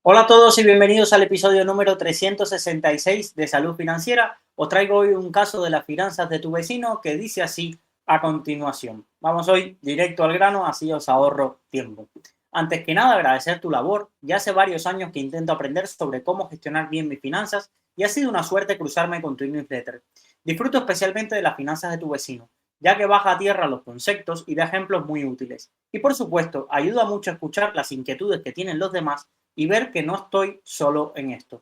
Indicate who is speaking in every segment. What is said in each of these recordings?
Speaker 1: Hola a todos y bienvenidos al episodio número 366 de Salud Financiera. Os traigo hoy un caso de las finanzas de tu vecino que dice así a continuación. Vamos hoy directo al grano, así os ahorro tiempo. Antes que nada, agradecer tu labor. Ya hace varios años que intento aprender sobre cómo gestionar bien mis finanzas y ha sido una suerte cruzarme con tu newsletter. Disfruto especialmente de las finanzas de tu vecino, ya que baja a tierra los conceptos y da ejemplos muy útiles. Y por supuesto, ayuda mucho a escuchar las inquietudes que tienen los demás y ver que no estoy solo en esto.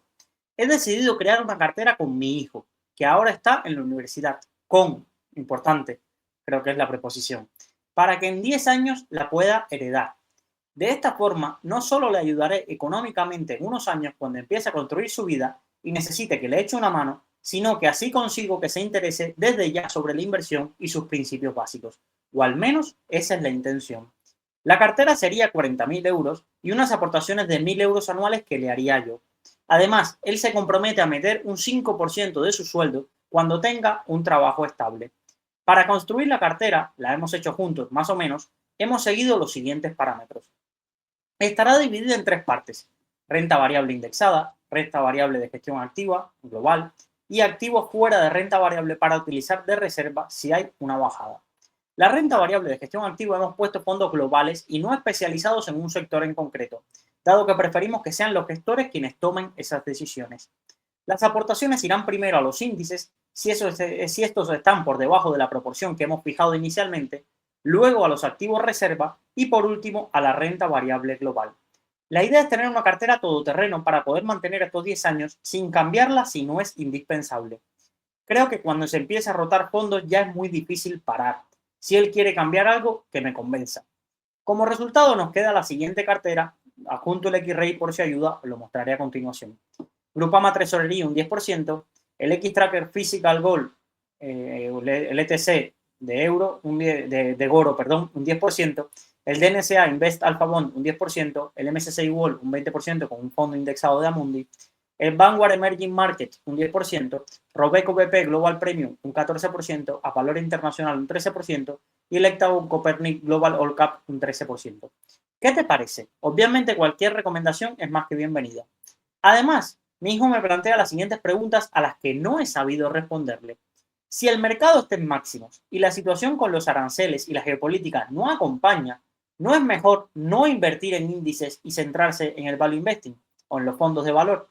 Speaker 1: He decidido crear una cartera con mi hijo, que ahora está en la universidad, importante, creo que es la preposición, para que en 10 años la pueda heredar. De esta forma, no solo le ayudaré económicamente en unos años cuando empiece a construir su vida y necesite que le eche una mano, sino que así consigo que se interese desde ya sobre la inversión y sus principios básicos. O al menos esa es la intención. La cartera sería 40.000 euros y unas aportaciones de 1.000 euros anuales que le haría yo. Además, él se compromete a meter un 5% de su sueldo cuando tenga un trabajo estable. Para construir la cartera, la hemos hecho juntos más o menos, hemos seguido los siguientes parámetros. Estará dividida en tres partes: renta variable indexada, renta variable de gestión activa, global, y activos fuera de renta variable para utilizar de reserva si hay una bajada. La renta variable de gestión activa hemos puesto fondos globales y no especializados en un sector en concreto, dado que preferimos que sean los gestores quienes tomen esas decisiones. Las aportaciones irán primero a los índices si estos están por debajo de la proporción que hemos fijado inicialmente, luego a los activos reserva y por último a la renta variable global. La idea es tener una cartera todoterreno para poder mantener estos 10 años sin cambiarla si no es indispensable. Creo que cuando se empieza a rotar fondos ya es muy difícil parar. Si él quiere cambiar algo, que me convenza. Como resultado nos queda la siguiente cartera, adjunto el X-Ray por si ayuda, lo mostraré a continuación. Grupama Tesorería un 10%, el X-Tracker Physical Gold, el ETC de euro, de Goro, perdón, un 10%, el DNSA Invest Alpha Bond un 10%, el MSCI World un 20% con un fondo indexado de Amundi, el Vanguard Emerging Markets un 10%, Robeco BP Global Premium un 14%, Avalor Internacional un 13% y el Hectagon Copernic Global All Cap un 13%. ¿Qué te parece? Obviamente cualquier recomendación es más que bienvenida. Además, mi hijo me plantea las siguientes preguntas a las que no he sabido responderle. Si el mercado está en máximos y la situación con los aranceles y la geopolítica no acompaña, ¿no es mejor no invertir en índices y centrarse en el value investing o en los fondos de valor?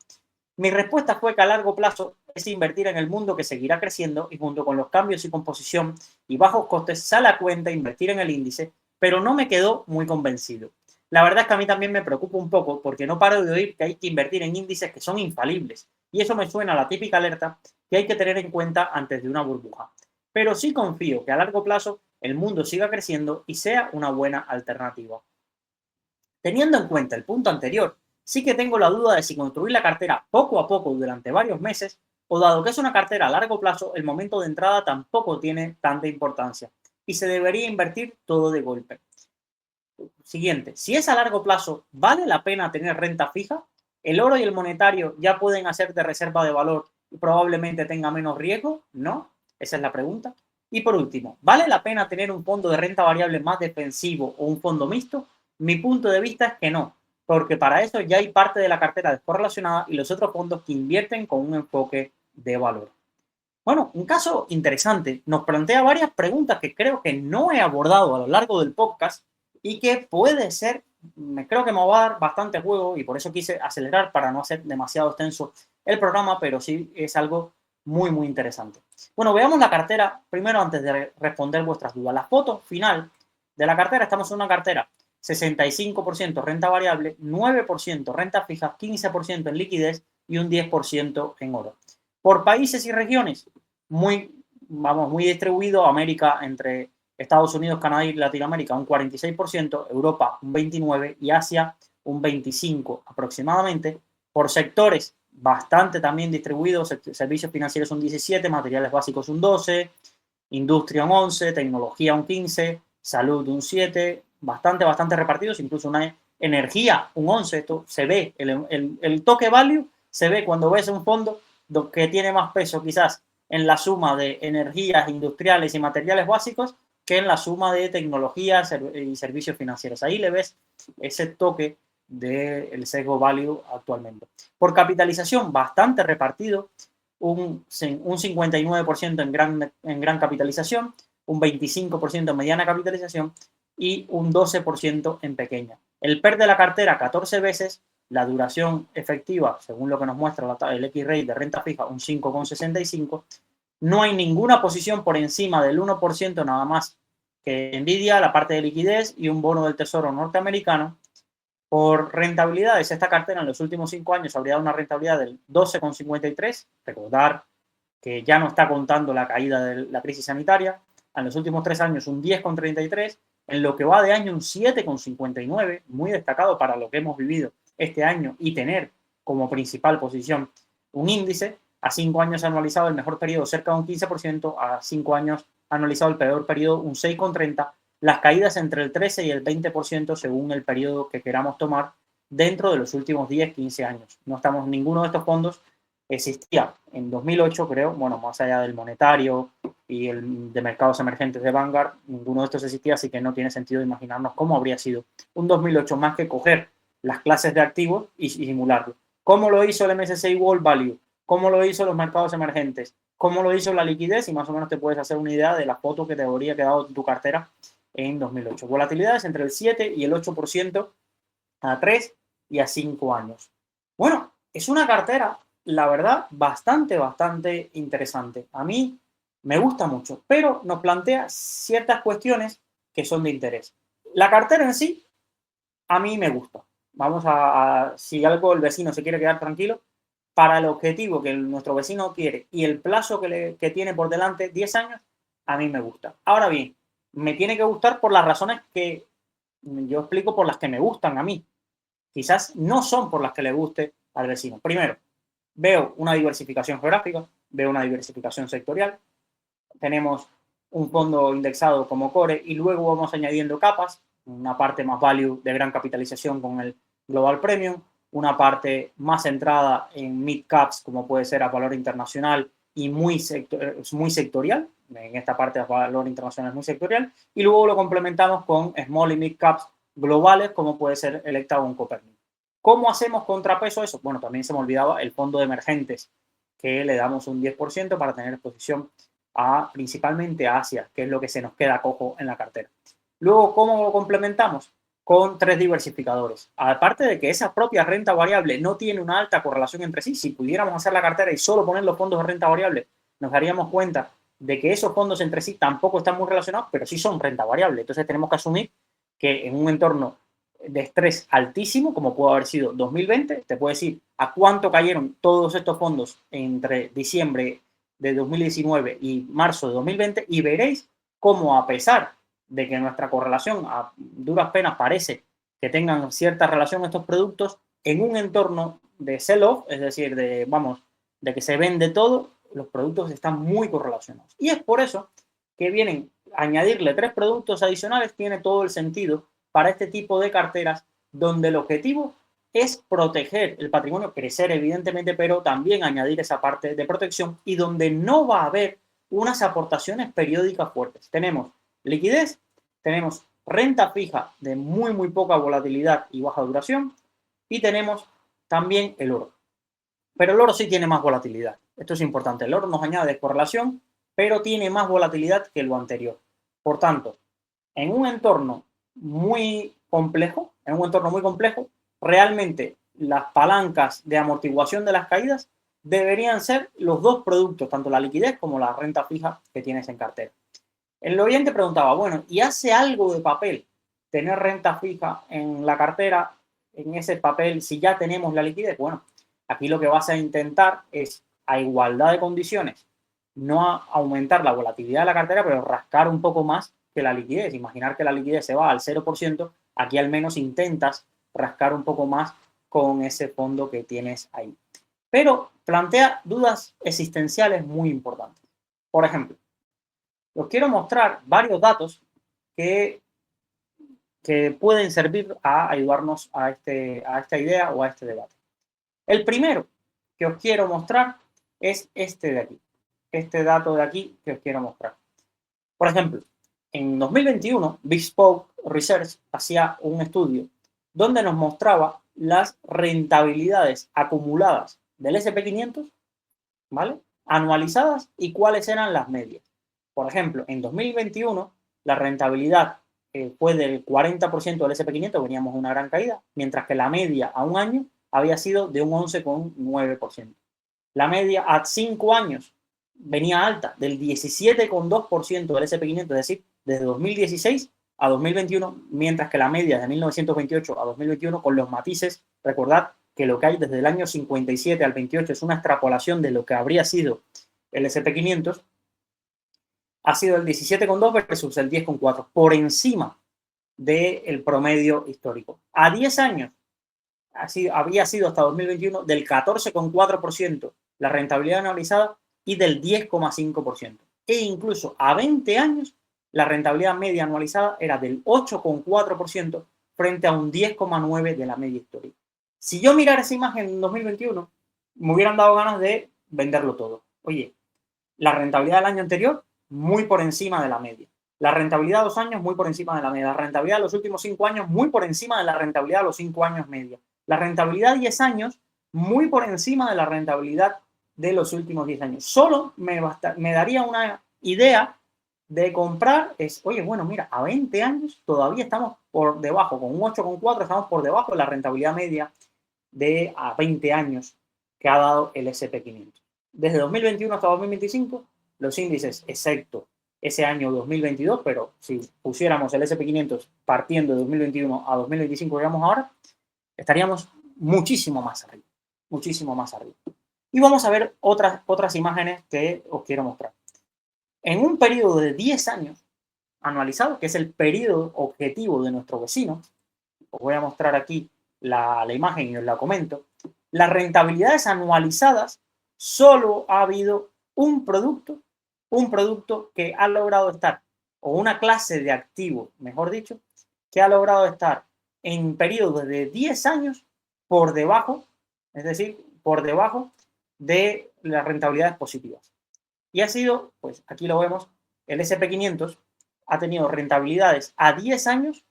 Speaker 1: Mi respuesta fue que a largo plazo es invertir en el mundo que seguirá creciendo y junto con los cambios y composición y bajos costes sale a cuenta invertir en el índice, pero no me quedó muy convencido. La verdad es que a mí también me preocupa un poco porque no paro de oír que hay que invertir en índices que son infalibles y eso me suena a la típica alerta que hay que tener en cuenta antes de una burbuja. Pero sí confío que a largo plazo el mundo siga creciendo y sea una buena alternativa. Teniendo en cuenta el punto anterior, sí que tengo la duda de si construir la cartera poco a poco durante varios meses o dado que es una cartera a largo plazo, el momento de entrada tampoco tiene tanta importancia y se debería invertir todo de golpe. Siguiente, si es a largo plazo, ¿vale la pena tener renta fija? ¿El oro y el monetario ya pueden hacer de reserva de valor y probablemente tenga menos riesgo? ¿No? Esa es la pregunta. Y por último, ¿vale la pena tener un fondo de renta variable más defensivo o un fondo mixto? Mi punto de vista es que no, porque para eso ya hay parte de la cartera descorrelacionada y los otros fondos que invierten con un enfoque de valor. Bueno, un caso interesante. Nos plantea varias preguntas que creo que no he abordado a lo largo del podcast y que puede ser, creo que me va a dar bastante juego y por eso quise acelerar para no hacer demasiado extenso el programa, pero sí es algo muy, muy interesante. Bueno, veamos la cartera primero antes de responder vuestras dudas. La foto final de la cartera, estamos en una cartera 65% renta variable, 9% renta fija, 15% en liquidez y un 10% en oro. Por países y regiones, muy distribuido. América entre Estados Unidos, Canadá y Latinoamérica un 46%, Europa un 29% y Asia un 25% aproximadamente. Por sectores, bastante también distribuidos, servicios financieros un 17%, materiales básicos un 12%, industria un 11%, tecnología un 15%, salud un 7%, bastante repartidos, incluso una energía un 11%. Esto se ve, el toque value se ve cuando ves un fondo que tiene más peso quizás en la suma de energías industriales y materiales básicos que en la suma de tecnologías y servicios financieros. Ahí le ves ese toque del sesgo value actualmente. Por capitalización, bastante repartido, un 59% en gran capitalización, un 25% en mediana capitalización y un 12% en pequeña. El PER de la cartera 14 veces, la duración efectiva, según lo que nos muestra el X-Rate de renta fija, un 5,65. No hay ninguna posición por encima del 1% nada más que Nvidia, la parte de liquidez y un bono del Tesoro norteamericano. Por rentabilidades, esta cartera en los últimos 5 años habría dado una rentabilidad del 12,53. Recordar que ya no está contando la caída de la crisis sanitaria. En los últimos 3 años un 10,33. En lo que va de año un 7,59. Muy destacado para lo que hemos vivido este año y tener como principal posición un índice. A 5 años anualizado el mejor periodo cerca de un 15%. A 5 años anualizado el peor periodo un 6,30%. Las caídas entre el 13 y el 20% según el periodo que queramos tomar dentro de los últimos 10, 15 años. No estamos, ninguno de estos fondos existía en 2008, creo, bueno, más allá del monetario y el de mercados emergentes de Vanguard, ninguno de estos existía, así que no tiene sentido imaginarnos cómo habría sido un 2008 más que coger las clases de activos y simularlo. ¿Cómo lo hizo el MSCI World Value? ¿Cómo lo hizo los mercados emergentes? ¿Cómo lo hizo la liquidez? Y más o menos te puedes hacer una idea de la foto que te habría quedado en tu cartera en 2008. Volatilidades entre el 7 y el 8% a 3 y a 5 años. Bueno, es una cartera, la verdad, bastante interesante. A mí me gusta mucho, pero nos plantea ciertas cuestiones que son de interés. La cartera en sí, a mí me gusta. Vamos si algo el vecino se quiere quedar tranquilo, para el objetivo que nuestro vecino quiere y el plazo que tiene por delante, 10 años, a mí me gusta. Ahora bien, me tiene que gustar por las razones que yo explico, por las que me gustan a mí. Quizás no son por las que le guste al vecino. Primero, veo una diversificación geográfica, veo una diversificación sectorial, tenemos un fondo indexado como core y luego vamos añadiendo capas, una parte más value de gran capitalización con el Global Premium, una parte más centrada en mid caps como puede ser a valor internacional y muy sectorial, en esta parte a valor internacional es muy sectorial, y luego lo complementamos con small y mid caps globales como puede ser el Hectagon Copernicus. ¿Cómo hacemos contrapeso a eso? Bueno, también se me olvidaba el fondo de emergentes, que le damos un 10% para tener exposición principalmente a Asia, que es lo que se nos queda cojo en la cartera. Luego, ¿cómo lo complementamos? Con 3 diversificadores. Aparte de que esa propia renta variable no tiene una alta correlación entre sí, si pudiéramos hacer la cartera y solo poner los fondos de renta variable, nos daríamos cuenta de que esos fondos entre sí tampoco están muy relacionados, pero sí son renta variable. Entonces tenemos que asumir que en un entorno de estrés altísimo, como pudo haber sido 2020, te puedo decir a cuánto cayeron todos estos fondos entre diciembre de 2019 y marzo de 2020 y veréis cómo, a pesar de que nuestra correlación a duras penas parece que tengan cierta relación estos productos, en un entorno de sell-off, es decir, de que se vende todo, los productos están muy correlacionados. Y es por eso que vienen a añadirle 3 productos adicionales, tiene todo el sentido para este tipo de carteras, donde el objetivo es proteger el patrimonio, crecer evidentemente, pero también añadir esa parte de protección y donde no va a haber unas aportaciones periódicas fuertes. Tenemos liquidez, tenemos renta fija de muy poca volatilidad y baja duración y tenemos también el oro. Pero el oro sí tiene más volatilidad. Esto es importante. El oro nos añade correlación, pero tiene más volatilidad que lo anterior. Por tanto, en un entorno muy complejo, realmente las palancas de amortiguación de las caídas deberían ser los 2 productos, tanto la liquidez como la renta fija que tienes en cartera. El oyente preguntaba, bueno, ¿y hace algo de papel tener renta fija en la cartera, en ese papel, si ya tenemos la liquidez? Bueno, aquí lo que vas a intentar es, a igualdad de condiciones, no aumentar la volatilidad de la cartera, pero rascar un poco más que la liquidez. Imaginar que la liquidez se va al 0%, aquí al menos intentas rascar un poco más con ese fondo que tienes ahí. Pero plantea dudas existenciales muy importantes. Por ejemplo, os quiero mostrar varios datos que pueden servir a ayudarnos a esta idea o a este debate. El primero que os quiero mostrar es este de aquí, este dato de aquí que os quiero mostrar. Por ejemplo, en 2021, Bespoke Research hacía un estudio donde nos mostraba las rentabilidades acumuladas del S&P 500, ¿vale? Anualizadas y cuáles eran las medias. Por ejemplo, en 2021 la rentabilidad fue del 40% del S&P 500, veníamos a una gran caída, mientras que la media a un año había sido de un 11,9%. La media a 5 años venía alta, del 17,2% del S&P 500, es decir, desde 2016 a 2021, mientras que la media de 1928 a 2021, con los matices, recordad que lo que hay desde el año 57 al 28 es una extrapolación de lo que habría sido el S&P 500, ha sido el 17,2 versus el 10,4, por encima del promedio histórico. A 10 años había sido hasta 2021 del 14,4% la rentabilidad anualizada y del 10,5%. E incluso a 20 años la rentabilidad media anualizada era del 8,4% frente a un 10,9% de la media histórica. Si yo mirara esa imagen en 2021, me hubieran dado ganas de venderlo todo. Oye, la rentabilidad del año anterior, muy por encima de la media. La rentabilidad de 2 años, muy por encima de la media. La rentabilidad de los últimos 5 años, muy por encima de la rentabilidad de los 5 años media. La rentabilidad de 10 años, muy por encima de la rentabilidad de los últimos 10 años. Solo me daría una idea de comprar, oye, bueno, mira, a 20 años todavía estamos por debajo, con un 8,4 estamos por debajo de la rentabilidad media de a 20 años que ha dado el S&P 500. Desde 2021 hasta 2025, los índices, excepto ese año 2022, pero si pusiéramos el S&P 500 partiendo de 2021 a 2025, digamos ahora, estaríamos muchísimo más arriba, muchísimo más arriba. Y vamos a ver otras imágenes que os quiero mostrar. En un periodo de 10 años anualizado, que es el periodo objetivo de nuestro vecino, os voy a mostrar aquí la imagen y os la comento. Las rentabilidades anualizadas, solo ha habido un producto que ha logrado estar, o una clase de activo, mejor dicho, que ha logrado estar en periodos de 10 años por debajo, es decir, por debajo de las rentabilidades positivas. Y ha sido, pues aquí lo vemos, el S&P 500 ha tenido rentabilidades a 10 años,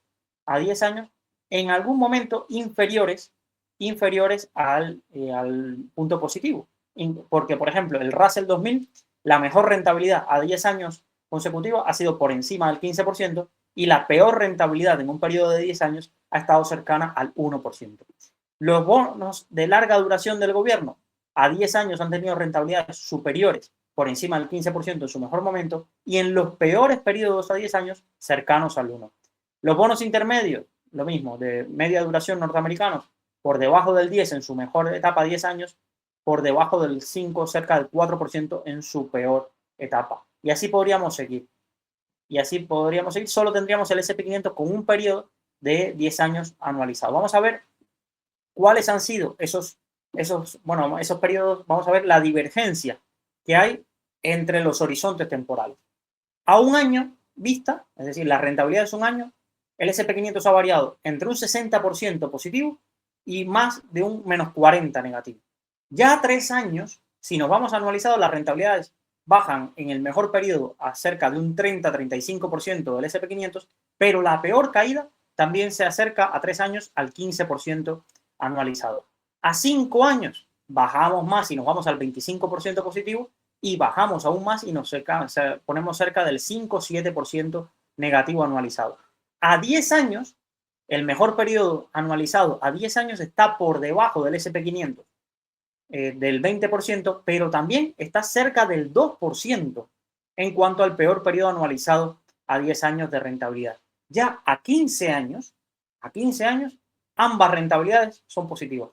Speaker 1: en algún momento inferiores al punto positivo. Porque, por ejemplo, el Russell 2000, la mejor rentabilidad a 10 años consecutivos ha sido por encima del 15% y la peor rentabilidad en un periodo de 10 años ha estado cercana al 1%. Los bonos de larga duración del gobierno a 10 años han tenido rentabilidades superiores por encima del 15% en su mejor momento y en los peores periodos a 10 años cercanos al 1%. Los bonos intermedios, lo mismo, de media duración norteamericanos, por debajo del 10 en su mejor etapa 10 años, por debajo del 5, cerca del 4% en su peor etapa. Y así podríamos seguir. Solo tendríamos el S&P 500 con un periodo de 10 años anualizado. Vamos a ver cuáles han sido esos periodos. Vamos a ver la divergencia que hay entre los horizontes temporales. A un año vista, es decir, la rentabilidad es un año, el S&P 500 ha variado entre un 60% positivo y más de un menos 40% negativo. Ya a 3 años, si nos vamos anualizado, las rentabilidades bajan en el mejor periodo a cerca de un 30-35% del S&P 500, pero la peor caída también se acerca a 3 años al 15% anualizado. A 5 años bajamos más y nos vamos al 25% positivo y bajamos aún más y nos ponemos cerca del 5-7% negativo anualizado. A 10 años, el mejor periodo anualizado a 10 años está por debajo del S&P 500, del 20%, pero también está cerca del 2% en cuanto al peor periodo anualizado a 10 años de rentabilidad. Ya a 15 años, ambas rentabilidades son positivas.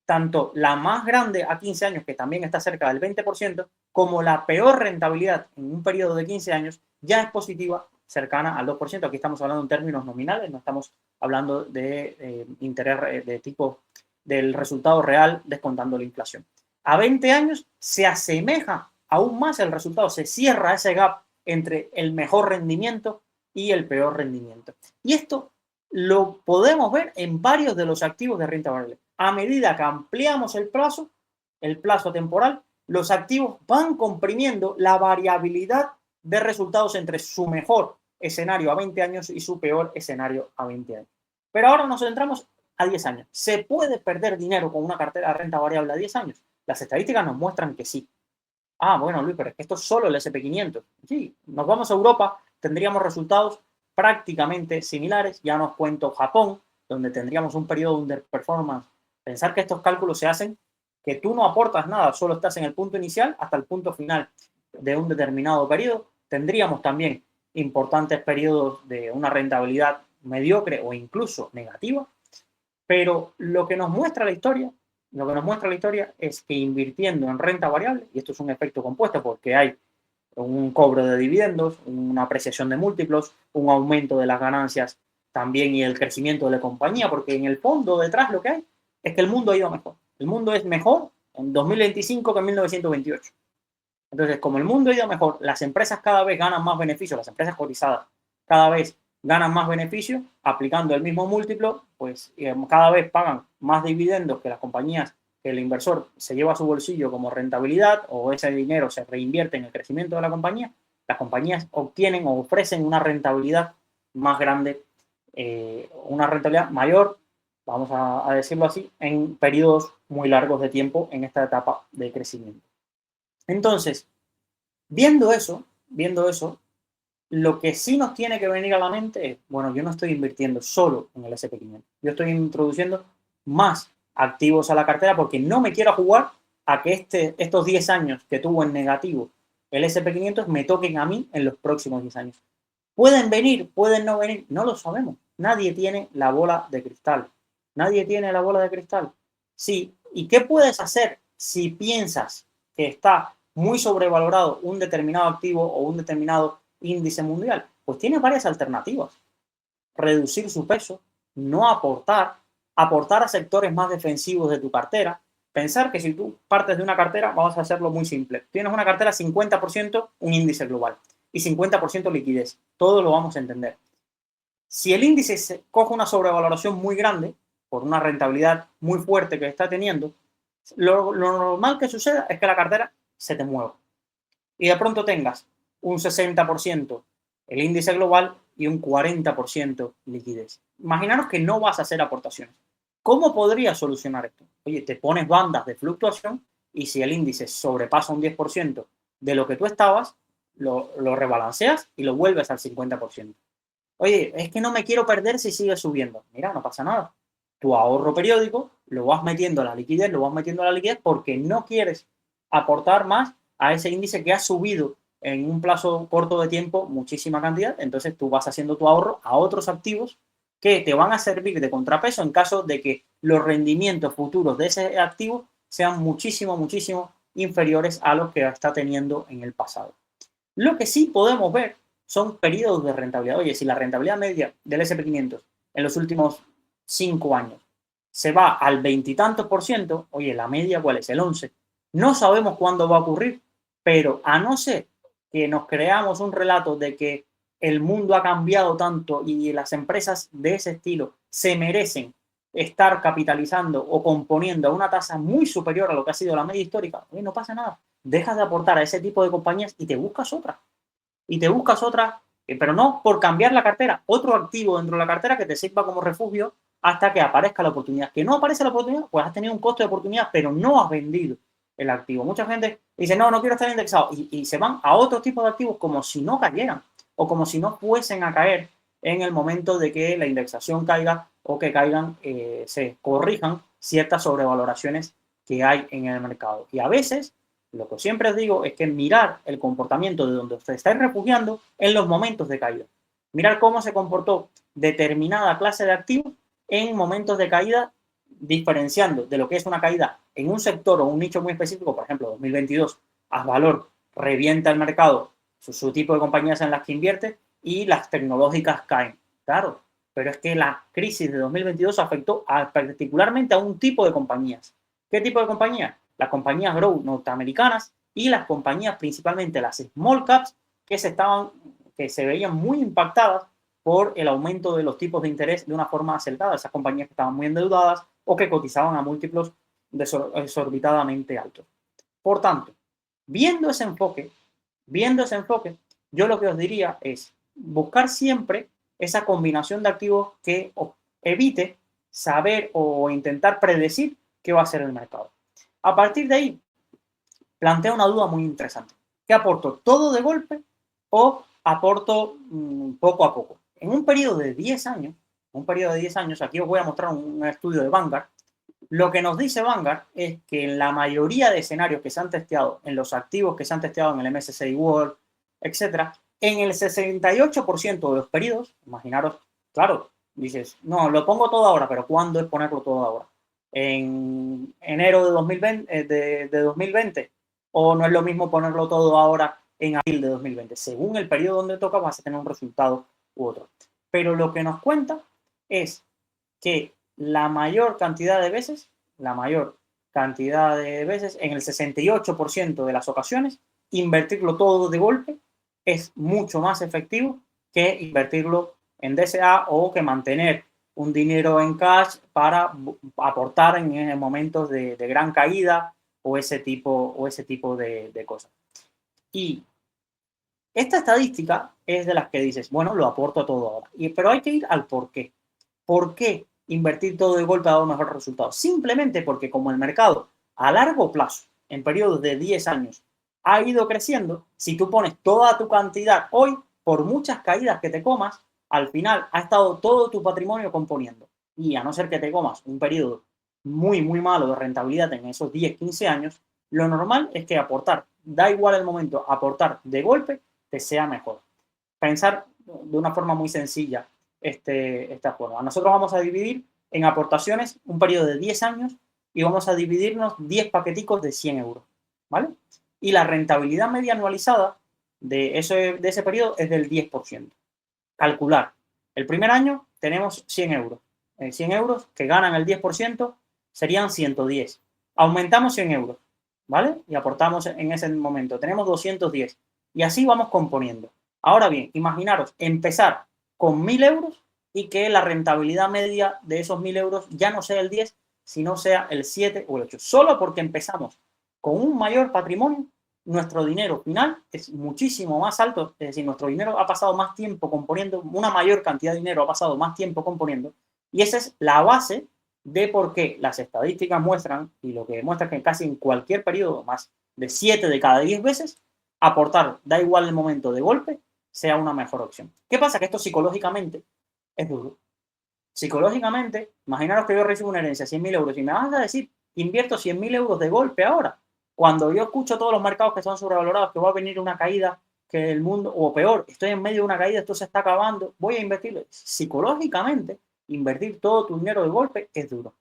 Speaker 1: Tanto la más grande a 15 años, que también está cerca del 20%, como la peor rentabilidad en un periodo de 15 años ya es positiva, cercana al 2%. Aquí estamos hablando en términos nominales, no estamos hablando de interés de tipo del resultado real descontando la inflación. A 20 años se asemeja aún más el resultado, se cierra ese gap entre el mejor rendimiento y el peor rendimiento. Y esto lo podemos ver en varios de los activos de renta variable. A medida que ampliamos el plazo temporal, los activos van comprimiendo la variabilidad de resultados entre su mejor escenario a 20 años y su peor escenario a 20 años. Pero ahora nos centramos a 10 años. ¿Se puede perder dinero con una cartera de renta variable a 10 años? Las estadísticas nos muestran que sí. Ah, bueno, Luis, pero es que esto es solo el SP500. Sí, nos vamos a Europa, tendríamos resultados prácticamente similares. Ya nos cuento Japón, donde tendríamos un periodo de underperformance. Pensar que estos cálculos se hacen, que tú no aportas nada, solo estás en el punto inicial hasta el punto final de un determinado periodo. Tendríamos también importantes periodos de una rentabilidad mediocre o incluso negativa, pero lo que nos muestra la historia es que invirtiendo en renta variable, y esto es un efecto compuesto porque hay un cobro de dividendos, una apreciación de múltiplos, un aumento de las ganancias también y el crecimiento de la compañía, porque en el fondo detrás lo que hay es que el mundo ha ido mejor. El mundo es mejor en 2025 que en 1928. Entonces, como el mundo ha ido mejor, las empresas cada vez ganan más beneficios, las empresas cotizadas cada vez ganan más beneficios, aplicando el mismo múltiplo, pues cada vez pagan más dividendos que las compañías que el inversor se lleva a su bolsillo como rentabilidad o ese dinero se reinvierte en el crecimiento de la compañía, las compañías obtienen o ofrecen una rentabilidad más grande, una rentabilidad mayor, vamos a decirlo así, en periodos muy largos de tiempo en esta etapa de crecimiento. Entonces, viendo eso, lo que sí nos tiene que venir a la mente es, bueno, yo no estoy invirtiendo solo en el SP500, yo estoy introduciendo más activos a la cartera porque no me quiero jugar a que estos 10 años que tuvo en negativo el SP500 me toquen a mí en los próximos 10 años. Pueden venir, pueden no venir, no lo sabemos. Nadie tiene la bola de cristal. Nadie tiene la bola de cristal. Sí, ¿y qué puedes hacer si piensas que está muy sobrevalorado un determinado activo o un determinado índice mundial? Pues tienes varias alternativas. Reducir su peso, no aportar, aportar a sectores más defensivos de tu cartera. Pensar que si tú partes de una cartera, vamos a hacerlo muy simple. Tienes una cartera 50% un índice global y 50% liquidez. Todo lo vamos a entender. Si el índice coge una sobrevaloración muy grande, por una rentabilidad muy fuerte que está teniendo, lo normal que suceda es que la cartera se te mueva. Y de pronto tengas un 60% el índice global y un 40% liquidez. Imaginaros que no vas a hacer aportaciones. ¿Cómo podrías solucionar esto? Oye, te pones bandas de fluctuación y si el índice sobrepasa un 10% de lo que tú estabas, lo rebalanceas y lo vuelves al 50%. Oye, es que no me quiero perder si sigue subiendo. Mira, no pasa nada. Tu ahorro periódico lo vas metiendo a la liquidez, lo vas metiendo a la liquidez porque no quieres aportar más a ese índice que ha subido en un plazo corto de tiempo muchísima cantidad. Entonces tú vas haciendo tu ahorro a otros activos que te van a servir de contrapeso en caso de que los rendimientos futuros de ese activo sean muchísimo, muchísimo inferiores a los que está teniendo en el pasado. Lo que sí podemos ver son periodos de rentabilidad. Oye, si la rentabilidad media del SP500 en los últimos 5 años se va al 20 y tantos por ciento, oye, la media, ¿cuál es? El 11. No sabemos cuándo va a ocurrir, pero a no ser que nos creamos un relato de que el mundo ha cambiado tanto y las empresas de ese estilo se merecen estar capitalizando o componiendo a una tasa muy superior a lo que ha sido la media histórica, oye, no pasa nada. Dejas de aportar a ese tipo de compañías y te buscas otra. Pero no por cambiar la cartera, otro activo dentro de la cartera que te sirva como refugio hasta que aparezca la oportunidad. Que no aparece la oportunidad, pues has tenido un costo de oportunidad, pero no has vendido el activo. Mucha gente dice, no, no quiero estar indexado. Y se van a otro tipo de activos como si no cayeran o como si no fuesen a caer en el momento de que la indexación caiga o que caigan, se corrijan ciertas sobrevaloraciones que hay en el mercado. Y a veces, lo que siempre os digo es que mirar el comportamiento de donde os estáis refugiando en los momentos de caída. Mirar cómo se comportó determinada clase de activos en momentos de caída, diferenciando de lo que es una caída en un sector o un nicho muy específico, por ejemplo, 2022, Asvalor revienta el mercado, su tipo de compañías en las que invierte y las tecnológicas caen. Claro, pero es que la crisis de 2022 afectó particularmente a un tipo de compañías. ¿Qué tipo de compañías? Las compañías growth norteamericanas y las compañías, principalmente las small caps, que se veían muy impactadas por el aumento de los tipos de interés de una forma acelerada. Esas compañías que estaban muy endeudadas o que cotizaban a múltiplos desorbitadamente altos. Por tanto, viendo ese enfoque, yo lo que os diría es buscar siempre esa combinación de activos que evite saber o intentar predecir qué va a ser el mercado. A partir de ahí, plantea una duda muy interesante. ¿Qué aporto? ¿Todo de golpe o aporto poco a poco? En un periodo de 10 años, aquí os voy a mostrar un estudio de Vanguard. Lo que nos dice Vanguard es que en la mayoría de escenarios que se han testeado, en los activos que se han testeado en el MSCI World, etcétera, en el 68% de los periodos, imaginaros, claro, dices, no, lo pongo todo ahora, pero ¿cuándo es ponerlo todo ahora? ¿En enero de 2020, de 2020? ¿O no es lo mismo ponerlo todo ahora en abril de 2020? Según el periodo donde toca, vas a tener un resultado u otro. Pero lo que nos cuenta es que la mayor cantidad de veces, en el 68% de las ocasiones, invertirlo todo de golpe es mucho más efectivo que invertirlo en DCA o que mantener un dinero en cash para aportar en momentos de gran caída o ese tipo de cosas. Y esta estadística es de las que dices, bueno, lo aporto todo ahora. Pero hay que ir al por qué. ¿Por qué invertir todo de golpe ha dado mejor resultado? Simplemente porque como el mercado a largo plazo, en periodos de 10 años, ha ido creciendo, si tú pones toda tu cantidad hoy, por muchas caídas que te comas, al final ha estado todo tu patrimonio componiendo. Y a no ser que te comas un periodo muy, muy malo de rentabilidad en esos 10, 15 años, lo normal es que aportar, da igual el momento, aportar de golpe te sea mejor. Pensar de una forma muy sencilla esta forma. Nosotros vamos a dividir en aportaciones un periodo de 10 años y vamos a dividirnos 10 paqueticos de 100 euros, ¿vale? Y la rentabilidad media anualizada de ese periodo es del 10%. Calcular. El primer año tenemos 100 euros. 100 euros que ganan el 10% serían 110. Aumentamos 100 euros, ¿vale? Y aportamos en ese momento. Tenemos 210. Y así vamos componiendo. Ahora bien, imaginaros empezar con 1.000 euros y que la rentabilidad media de esos 1.000 euros ya no sea el 10, sino sea el 7 o el 8. Solo porque empezamos con un mayor patrimonio, nuestro dinero final es muchísimo más alto, es decir, nuestro dinero ha pasado más tiempo componiendo, una mayor cantidad de dinero ha pasado más tiempo componiendo, y esa es la base de por qué las estadísticas muestran, y lo que demuestra que casi en cualquier periodo, más de 7 de cada 10 veces, aportar, da igual el momento de golpe, sea una mejor opción. ¿Qué pasa? Que esto psicológicamente es duro. Psicológicamente, imaginaros que yo recibo una herencia de 100.000 euros y me vas a decir, invierto 100.000 euros de golpe ahora. Cuando yo escucho todos los mercados que son sobrevalorados, que va a venir una caída, que el mundo, o peor, estoy en medio de una caída, esto se está acabando, voy a invertir. Psicológicamente, invertir todo tu dinero de golpe es duro.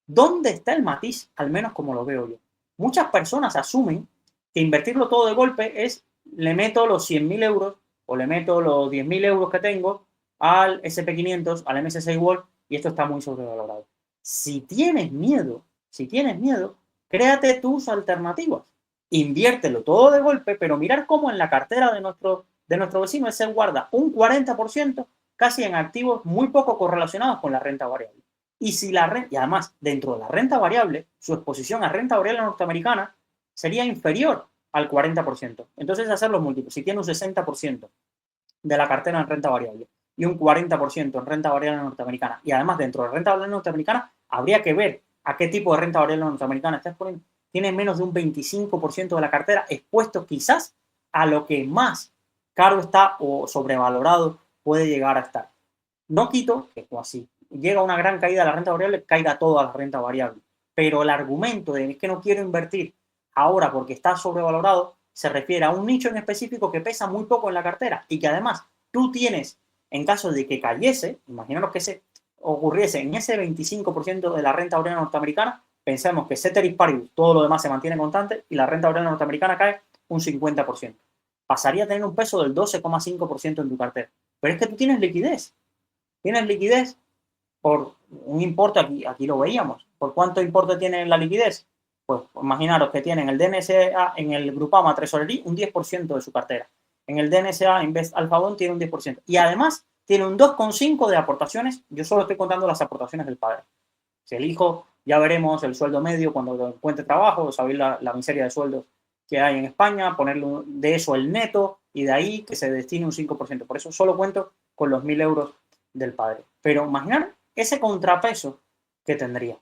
Speaker 1: ¿Dónde está el matiz? Al menos como lo veo yo. Muchas personas asumen que invertirlo todo de golpe es, le meto los 100.000 euros o le meto los 10.000 euros que tengo al SP500, al MSCI World, y esto está muy sobrevalorado. Si tienes miedo, créate tus alternativas. Inviértelo todo de golpe, pero mirar cómo en la cartera de nuestro vecino se guarda un 40% casi en activos muy poco correlacionados con la renta variable. Y además, dentro de la renta variable, su exposición a renta variable norteamericana sería inferior al 40%. Entonces, hacer los múltiplos. Si tiene un 60% de la cartera en renta variable y un 40% en renta variable norteamericana, y además dentro de la renta variable norteamericana, habría que ver a qué tipo de renta variable norteamericana estás poniendo. Tiene menos de un 25% de la cartera expuesto quizás a lo que más caro está o sobrevalorado puede llegar a estar. No quito que así llega una gran caída de la renta variable, caiga toda la renta variable. Pero el argumento de que no quiero invertir ahora porque está sobrevalorado se refiere a un nicho en específico que pesa muy poco en la cartera y que además tú tienes, en caso de que cayese, imaginaros que se ocurriese en ese 25% de la renta variable norteamericana, pensemos que ceteris paribus, todo lo demás se mantiene constante y la renta variable norteamericana cae un 50%. Pasaría a tener un peso del 12,5% en tu cartera. Pero es que tú tienes liquidez. Tienes liquidez por un importe, aquí lo veíamos. ¿Por cuánto importe tiene la liquidez? Pues imaginaros que tienen el DNSA en el Grupama Tresorería un 10% de su cartera. En el DNSA Invest Alpha Bond tiene un 10%. Y además tiene un 2,5% de aportaciones. Yo solo estoy contando las aportaciones del padre. Si el hijo, ya veremos el sueldo medio cuando encuentre trabajo, saber la miseria de sueldos que hay en España, ponerle de eso el neto y de ahí que se destine un 5%. Por eso solo cuento con los 1.000 euros del padre. Pero imaginar ese contrapeso que tendría.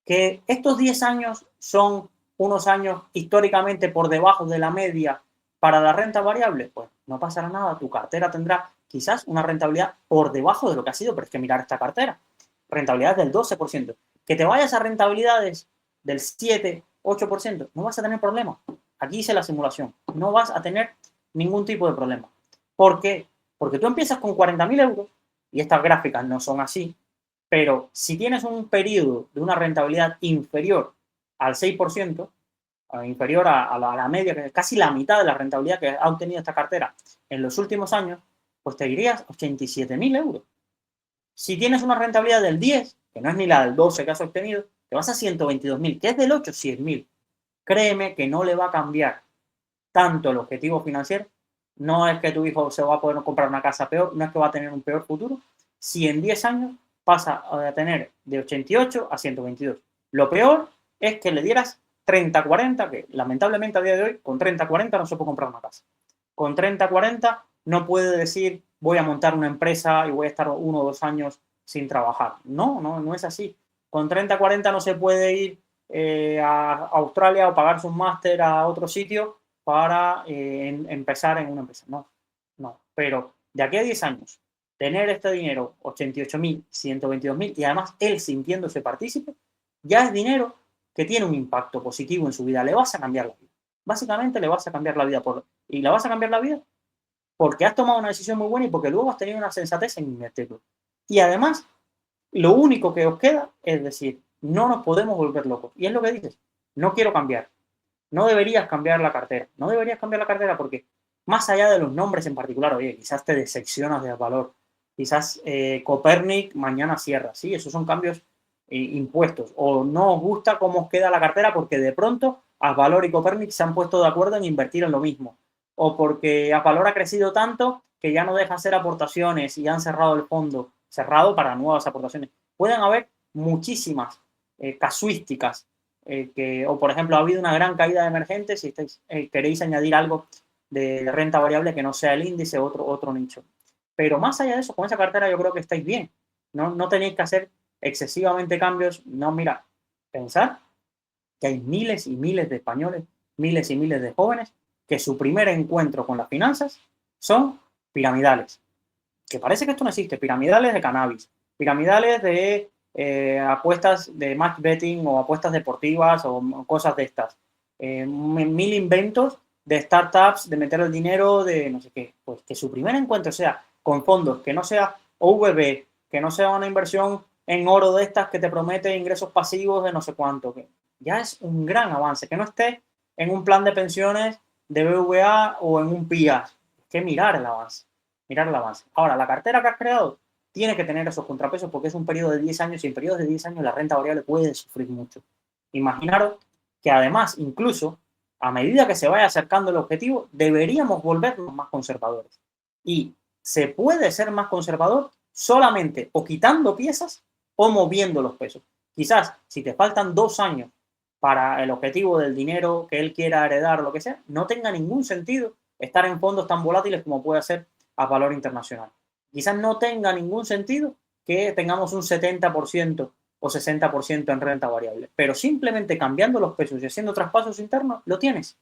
Speaker 1: Que estos 10 años son unos años históricamente por debajo de la media para la renta variable, pues no pasará nada, tu cartera tendrá quizás una rentabilidad por debajo de lo que ha sido, pero es que mirar esta cartera, rentabilidad del 12%, que te vayas a rentabilidades del 7, 8%, no vas a tener problema. Aquí hice la simulación, no vas a tener ningún tipo de problema. ¿Por qué? Porque tú empiezas con 40.000 euros, y estas gráficas no son así, pero si tienes un periodo de una rentabilidad inferior al 6%, inferior a la media, que es casi la mitad de la rentabilidad que ha obtenido esta cartera en los últimos años, pues te dirías 87.000 euros. Si tienes una rentabilidad del 10, que no es ni la del 12 que has obtenido, te vas a 122.000, que es del 8, 100.000. Créeme que no le va a cambiar tanto el objetivo financiero. No es que tu hijo se va a poder comprar una casa peor, no es que va a tener un peor futuro. Si en 10 años pasa a tener de 88 a 122. Lo peor es que le dieras 30-40, que lamentablemente a día de hoy con 30-40 no se puede comprar una casa. Con 30-40 no puede decir voy a montar una empresa y voy a estar 1 o 2 años sin trabajar. No es así. Con 30-40 no se puede ir a Australia o pagarse un máster a otro sitio para empezar en una empresa. No. Pero de aquí a 10 años, tener este dinero, 88.000, 122.000, y además él sintiéndose partícipe, ya es dinero que tiene un impacto positivo en su vida. Le vas a cambiar la vida. Básicamente le vas a cambiar la vida. ¿Y la vas a cambiar la vida? Porque has tomado una decisión muy buena y porque luego has tenido una sensatez en invertirlo. Y además, lo único que os queda es decir, no nos podemos volver locos. Y es lo que dices, no quiero cambiar. No deberías cambiar la cartera. No deberías cambiar la cartera porque más allá de los nombres en particular, oye, quizás te decepcionas del valor. Quizás Copernic mañana cierra. Sí, esos son cambios impuestos. O no os gusta cómo os queda la cartera porque de pronto Asvalor y Copernic se han puesto de acuerdo en invertir en lo mismo. O porque Asvalor ha crecido tanto que ya no deja hacer aportaciones y han cerrado el fondo. Cerrado para nuevas aportaciones. Pueden haber muchísimas casuísticas o por ejemplo ha habido una gran caída de emergentes y queréis añadir algo de renta variable que no sea el índice, otro nicho. Pero más allá de eso, con esa cartera yo creo que estáis bien. No tenéis que hacer excesivamente cambios. No, mira, pensar que hay miles y miles de españoles, miles y miles de jóvenes que su primer encuentro con las finanzas son piramidales. Que parece que esto no existe. Piramidales de cannabis, piramidales de apuestas de match betting o apuestas deportivas o cosas de estas. Mil inventos de startups, de meter el dinero, de no sé qué. Pues que su primer encuentro sea con fondos, que no sea OVB, que no sea una inversión en oro de estas que te promete ingresos pasivos de no sé cuánto. Que ya es un gran avance. Que no esté en un plan de pensiones de BVA o en un PIA. Que mirar el avance. Mirar el avance. Ahora, la cartera que has creado tiene que tener esos contrapesos porque es un periodo de 10 años y en periodos de 10 años la renta variable puede sufrir mucho. Imaginaros que además, incluso, a medida que se vaya acercando el objetivo, deberíamos volvernos más conservadores. Y se puede ser más conservador solamente o quitando piezas o moviendo los pesos. Quizás, si te faltan 2 años para el objetivo del dinero que él quiera heredar o lo que sea, no tenga ningún sentido estar en fondos tan volátiles como puede ser Asvalor Internacional. Quizás no tenga ningún sentido que tengamos un 70% o 60% en renta variable, pero simplemente cambiando los pesos y haciendo traspasos internos, lo tienes.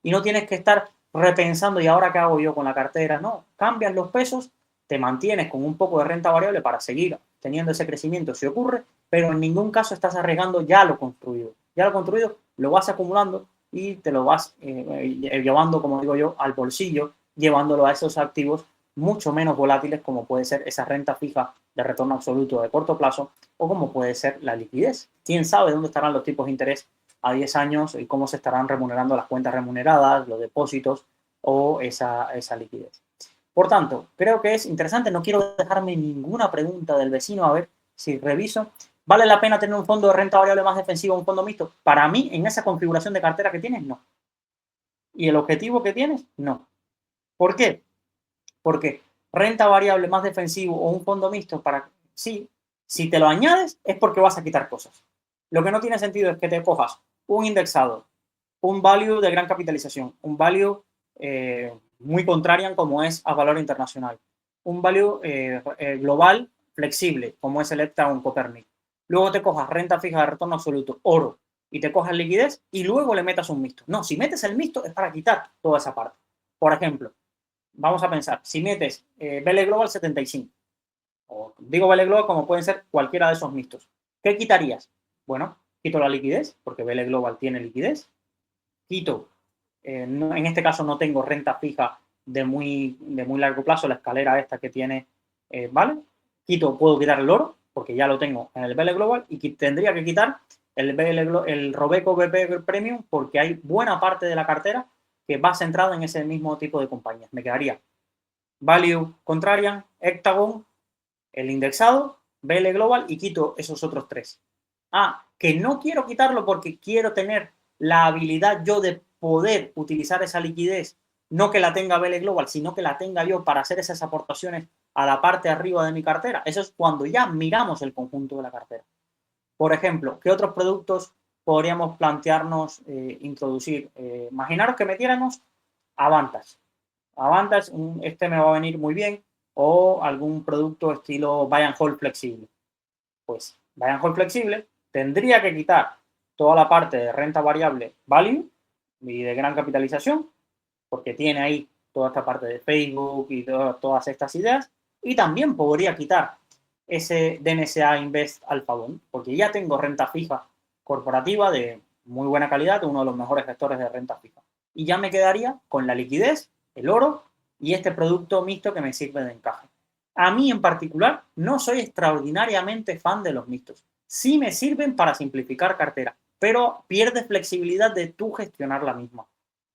Speaker 1: Y no tienes que estar repensando, ¿y ahora qué hago yo con la cartera? No, cambias los pesos, te mantienes con un poco de renta variable para seguir teniendo ese crecimiento si ocurre, pero en ningún caso estás arriesgando ya lo construido. Ya lo construido lo vas acumulando y te lo vas llevando, como digo yo, al bolsillo, llevándolo a esos activos mucho menos volátiles como puede ser esa renta fija de retorno absoluto de corto plazo o como puede ser la liquidez. ¿Quién sabe dónde estarán los tipos de interés a 10 años y cómo se estarán remunerando las cuentas remuneradas, los depósitos o esa liquidez? Por tanto, creo que es interesante. No quiero dejarme ninguna pregunta del vecino, a ver si reviso. ¿Vale la pena tener un fondo de renta variable más defensivo o un fondo mixto? Para mí, en esa configuración de cartera que tienes, no. ¿Y el objetivo que tienes? No. ¿Por qué? Porque renta variable más defensivo o un fondo mixto, sí, si te lo añades es porque vas a quitar cosas. Lo que no tiene sentido es que te cojas un indexado, un value de gran capitalización, un value muy contrarian como es Asvalor Internacional, un value global flexible como es el EPTA o un Copernic, luego te cojas renta fija de retorno absoluto, oro, y te cojas liquidez y luego le metas un mixto. No, si metes el mixto es para quitar toda esa parte. Por ejemplo, vamos a pensar, si metes BL Global 75, o digo BL Global como pueden ser cualquiera de esos mixtos, ¿qué quitarías? Bueno, quito la liquidez, porque BL Global tiene liquidez, quito, en este caso no tengo renta fija de muy largo plazo, la escalera esta que tiene, ¿vale? Puedo quitar el oro, porque ya lo tengo en el BL Global, y tendría que quitar el Robeco BP Premium, porque hay buena parte de la cartera que va centrada en ese mismo tipo de compañías. Me quedaría Value Contrarian, Hectagon, el indexado, BL Global y quito esos otros tres. Que no quiero quitarlo porque quiero tener la habilidad yo de poder utilizar esa liquidez, no que la tenga BL Global, sino que la tenga yo para hacer esas aportaciones a la parte arriba de mi cartera. Eso es cuando ya miramos el conjunto de la cartera. Por ejemplo, ¿qué otros productos podríamos plantearnos introducir? Imaginaros que metiéramos Avantas. Avantas, este me va a venir muy bien, o algún producto estilo buy and hold flexible. Pues buy and hold flexible tendría que quitar toda la parte de renta variable value y de gran capitalización, porque tiene ahí toda esta parte de Facebook y todas estas ideas, y también podría quitar ese DNSA Invest Alpha Bond, porque ya tengo renta fija corporativa de muy buena calidad, uno de los mejores gestores de renta fija. Y ya me quedaría con la liquidez, el oro y este producto mixto que me sirve de encaje. A mí en particular no soy extraordinariamente fan de los mixtos. Sí me sirven para simplificar cartera, pero pierdes flexibilidad de tú gestionar la misma.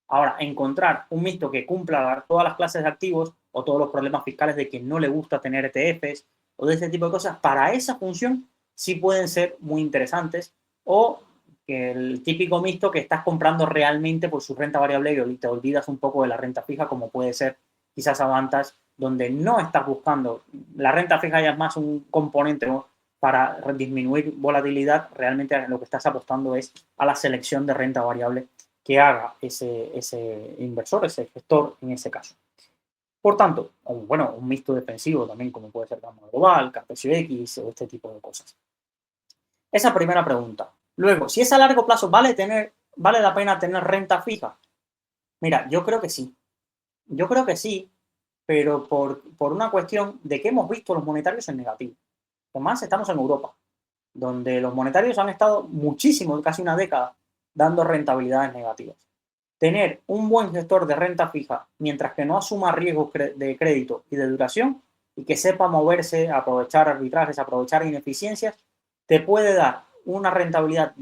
Speaker 1: Ahora, encontrar un mixto que cumpla todas las clases de activos o todos los problemas fiscales de quien no le gusta tener ETFs o de ese tipo de cosas, para esa función sí pueden ser muy interesantes. O el típico mixto que estás comprando realmente por su renta variable y te olvidas un poco de la renta fija, como puede ser quizás Avantas, donde no estás buscando. La renta fija ya es más un componente, ¿no?, para disminuir volatilidad. Realmente lo que estás apostando es a la selección de renta variable que haga ese inversor, ese gestor en ese caso. Por tanto, bueno, un mixto defensivo también, como puede ser Gamma Global, Cartesio X o este tipo de cosas. Esa primera pregunta. Luego, si es a largo plazo, ¿vale la pena tener renta fija? Mira, yo creo que sí. Yo creo que sí, pero por una cuestión de que hemos visto los monetarios en negativo. Además, estamos en Europa, donde los monetarios han estado muchísimo, casi una década, dando rentabilidades negativas. Tener un buen gestor de renta fija, mientras que no asuma riesgos de crédito y de duración, y que sepa moverse, aprovechar arbitrajes, aprovechar ineficiencias, te puede dar una rentabilidad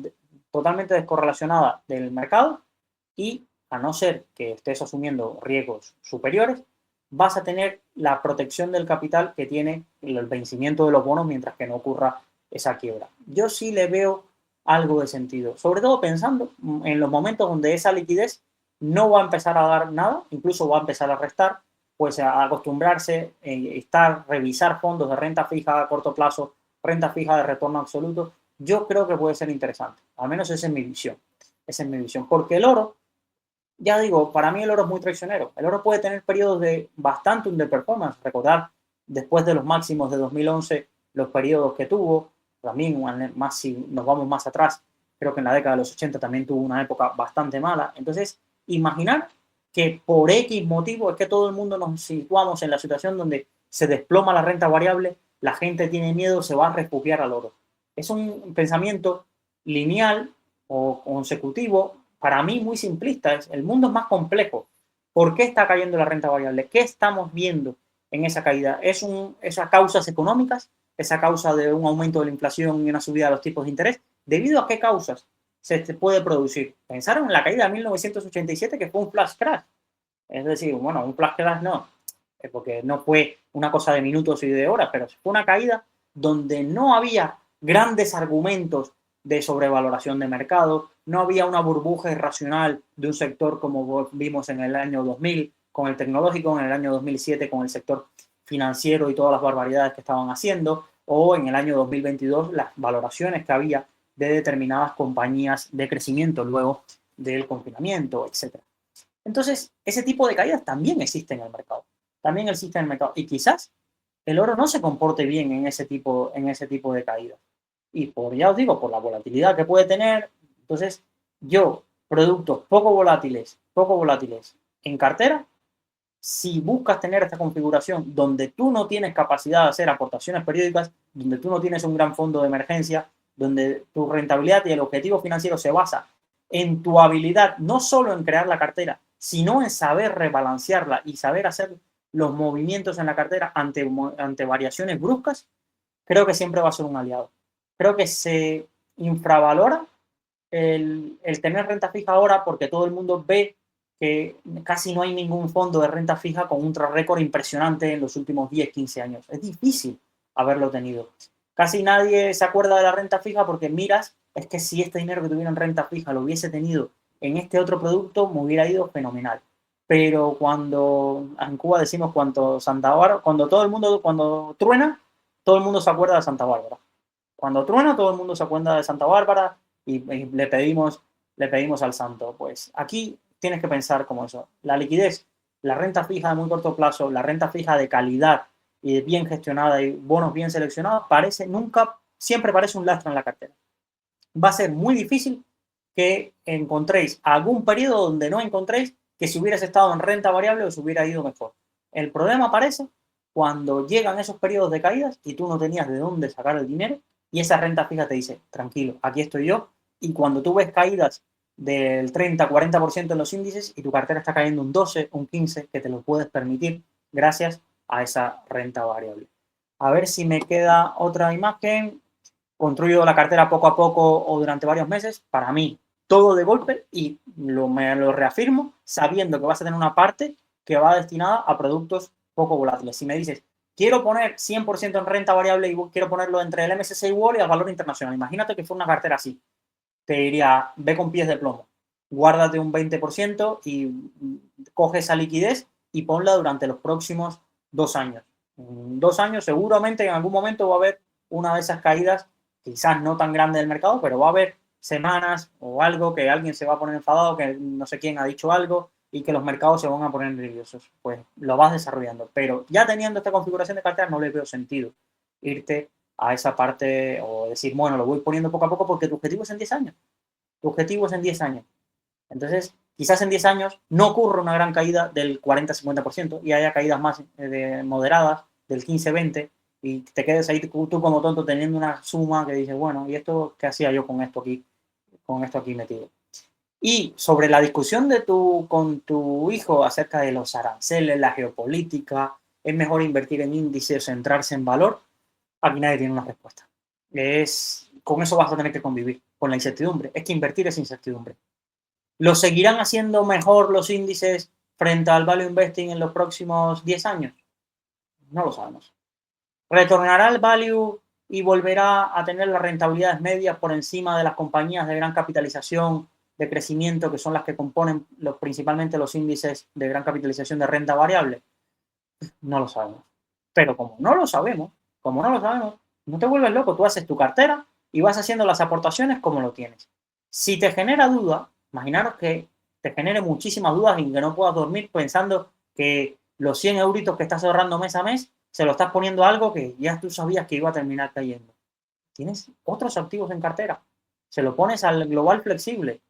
Speaker 1: totalmente descorrelacionada del mercado y, a no ser que estés asumiendo riesgos superiores, vas a tener la protección del capital que tiene el vencimiento de los bonos mientras que no ocurra esa quiebra. Yo sí le veo algo de sentido, sobre todo pensando en los momentos donde esa liquidez no va a empezar a dar nada, incluso va a empezar a restar, pues a acostumbrarse, revisar fondos de renta fija a corto plazo, renta fija de retorno absoluto. Yo creo que puede ser interesante, al menos esa es mi visión. Esa es mi visión, porque el oro, ya digo, para mí el oro es muy traicionero. El oro puede tener periodos de bastante underperformance. Recordar, después de los máximos de 2011, los periodos que tuvo, también más si nos vamos más atrás, creo que en la década de los 80 también tuvo una época bastante mala. Entonces, imaginar que por X motivo es que todo el mundo nos situamos en la situación donde se desploma la renta variable, la gente tiene miedo, se va a refugiar al oro. Es un pensamiento lineal o consecutivo, para mí muy simplista. El mundo es más complejo. ¿Por qué está cayendo la renta variable? ¿Qué estamos viendo en esa caída? ¿Esas causas económicas? ¿Esa causa de un aumento de la inflación y una subida de los tipos de interés? ¿Debido a qué causas se puede producir? Pensaron en la caída de 1987, que fue un flash crash. Es decir, bueno, un flash crash no, porque no fue una cosa de minutos y de horas, pero fue una caída donde no había grandes argumentos de sobrevaloración de mercado, no había una burbuja irracional de un sector como vimos en el año 2000 con el tecnológico, en el año 2007 con el sector financiero y todas las barbaridades que estaban haciendo, o en el año 2022 las valoraciones que había de determinadas compañías de crecimiento luego del confinamiento, etc. Entonces, ese tipo de caídas también existe en el mercado. También existe en el mercado. Y quizás el oro no se comporte bien en ese tipo de caídas. y ya os digo, por la volatilidad que puede tener. Entonces, yo, productos poco volátiles en cartera, si buscas tener esta configuración donde tú no tienes capacidad de hacer aportaciones periódicas, donde tú no tienes un gran fondo de emergencia, donde tu rentabilidad y el objetivo financiero se basa en tu habilidad, no solo en crear la cartera, sino en saber rebalancearla y saber hacer los movimientos en la cartera ante variaciones bruscas, creo que siempre va a ser un aliado. Creo que se infravalora el tener renta fija ahora porque todo el mundo ve que casi no hay ningún fondo de renta fija con un track record impresionante en los últimos 10, 15 años. Es difícil haberlo tenido. Casi nadie se acuerda de la renta fija porque miras, es que si este dinero que tuviera en renta fija lo hubiese tenido en este otro producto, me hubiera ido fenomenal. Pero cuando en Cuba decimos cuando todo el mundo, cuando truena, todo el mundo se acuerda de Santa Bárbara. Cuando truena, todo el mundo se acuerda de Santa Bárbara y le pedimos al santo. Pues aquí tienes que pensar como eso. La liquidez, la renta fija de muy corto plazo, la renta fija de calidad y bien gestionada y bonos bien seleccionados, siempre parece un lastre en la cartera. Va a ser muy difícil que encontréis algún periodo donde no encontréis que si hubieras estado en renta variable os hubiera ido mejor. El problema aparece cuando llegan esos periodos de caídas y tú no tenías de dónde sacar el dinero y esa renta fija te dice, tranquilo, aquí estoy yo. Y cuando tú ves caídas del 30-40% en los índices y tu cartera está cayendo un 12, un 15, que te lo puedes permitir gracias a esa renta variable. A ver si me queda otra imagen. Construido la cartera poco a poco o durante varios meses, para mí, todo de golpe y me lo reafirmo sabiendo que vas a tener una parte que va destinada a productos poco volátiles. Si me dices, quiero poner 100% en renta variable y quiero ponerlo entre el MSCI World y el valor internacional, imagínate que fue una cartera así, te diría, ve con pies de plomo, guárdate un 20% y coge esa liquidez y ponla durante los próximos 2 años. En 2 años seguramente en algún momento va a haber una de esas caídas, quizás no tan grande del mercado, pero va a haber semanas o algo que alguien se va a poner enfadado, que no sé quién ha dicho algo y que los mercados se van a poner nerviosos. Pues lo vas desarrollando. Pero ya teniendo esta configuración de cartera no le veo sentido irte a esa parte o decir, bueno, lo voy poniendo poco a poco porque tu objetivo es en 10 años. Tu objetivo es en 10 años. Entonces, quizás en 10 años no ocurra una gran caída del 40-50% y haya caídas más moderadas del 15-20% y te quedes ahí tú como tonto teniendo una suma que dices, bueno, ¿y esto qué hacía yo con esto aquí metido? Y sobre la discusión con tu hijo acerca de los aranceles, la geopolítica, ¿es mejor invertir en índices o centrarse en valor? Aquí nadie tiene una respuesta. Con eso vas a tener que convivir, con la incertidumbre. Es que invertir es incertidumbre. ¿Lo seguirán haciendo mejor los índices frente al value investing en los próximos 10 años? No lo sabemos. ¿Retornará el value y volverá a tener las rentabilidades medias por encima de las compañías de gran capitalización de crecimiento que son las que componen principalmente los índices de gran capitalización de renta variable? No lo sabemos. Pero como no lo sabemos, no te vuelves loco, tú haces tu cartera y vas haciendo las aportaciones como lo tienes. Si te genera duda, imaginaros que te genere muchísimas dudas y que no puedas dormir pensando que los 100 euritos que estás ahorrando mes a mes se lo estás poniendo a algo que ya tú sabías que iba a terminar cayendo. Tienes otros activos en cartera. Se lo pones al global flexible,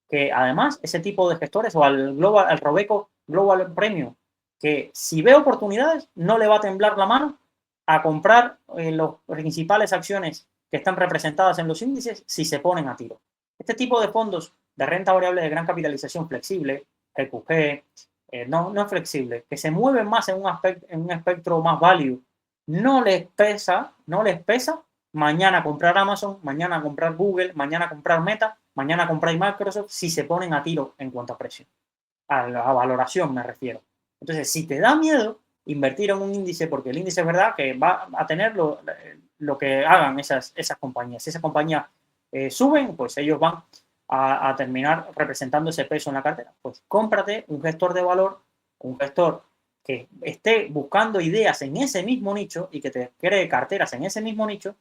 Speaker 1: que además ese tipo de gestores o al Robeco Global Premium, que si ve oportunidades no le va a temblar la mano a comprar las principales acciones que están representadas en los índices si se ponen a tiro. Este tipo de fondos de renta variable de gran capitalización flexible, EQG, no flexible, que se mueven más en un espectro más value, no les pesa mañana comprar Amazon, mañana comprar Google, mañana comprar Meta, mañana comprar Microsoft si se ponen a tiro en cuanto a precio. A la valoración me refiero. Entonces, si te da miedo invertir en un índice, porque el índice es verdad que va a tener lo que hagan esas compañías. Si esas compañías suben, pues ellos van a terminar representando ese peso en la cartera. Pues cómprate un gestor de valor, un gestor que esté buscando ideas en ese mismo nicho y que te cree carteras en ese mismo nicho